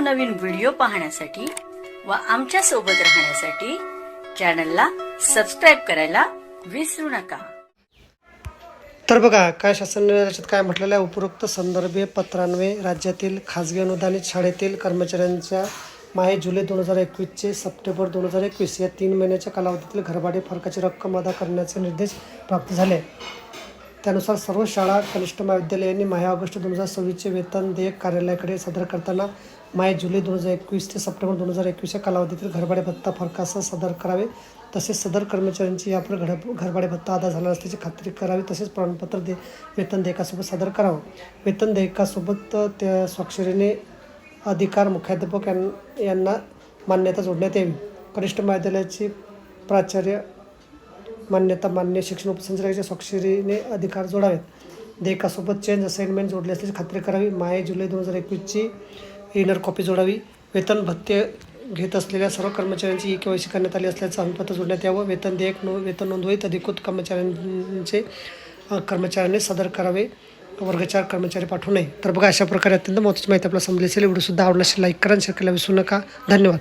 नवनवीन व्हिडिओ पाहण्यासाठी व आमच्या सोबत राहण्यासाठी चॅनलला सबस्क्राईब करायला विसरू नका। तर बघा काय शासन निर्णयात काय म्हटलेलं आहे। उपरोक्त संदर्भे पत्रान्वये राज्यातील खाजगी अनुदानित शाळेतील कर्मचाऱ्यांच्या माहे जुलै 2021 सप्टेंबर 2021 या 3 महिन्याच्या कालावधीतील घरभाडे फरकाची रक्कम अदा करण्याचे निर्देश प्राप्त झाले। त्यानुसार सर्व शाळा कनिष्ठ महाविद्यालयांनी माहे ऑगस्ट 2026 वेतन देयक कार्यालयाकडे सादर करताना माहे जुलै 2021 ते सप्टेंबर 2021 या कालावधीतील घरभाडे भत्ता फरकासह सादर करावे। तसेच सदर कर्मचाऱ्यांची यापुढे घरभाडे भत्ता अदा झाला नसल्याची खात्री करावी। तसेच प्रमाणपत्र वेतन देयकासोबत सादर करावं। वेतन देयकासोबत त्या स्वाक्षरीने अधिकार मुख्याध्यापक यांना मान्यता जोडण्यात यावी। कनिष्ठ महाविद्यालयाची प्राचार्य मान्यता मान्य शिक्षण उपसंचालकाच्या स्वाक्षरीने अधिकार जोडावेत। देयकासोबत चेंज असाइनमेंट जोडले असल्याची खात्री करावी। माहे जुलै 2021ची इनर कॉपी जोडावी। वेतन भत्ते घेत असलेल्या सर्व कर्मचाऱ्यांची KYC करण्यात आली असल्याचं हमीपत्र जोडण्यात यावं। वेतन देयक वेतन नोंदवहीत अधिकृत कर्मचाऱ्यांनी सादर करावे। वर्ग 4 कर्मचारी पाठवू नये। तर बघा अशा प्रकारे अत्यंत महत्त्वाची माहिती आपल्याला समजली असेल। व्हिडिओ सुद्धा आवडला असेल लाईक करा, शेअर करायला विसरू नका। धन्यवाद।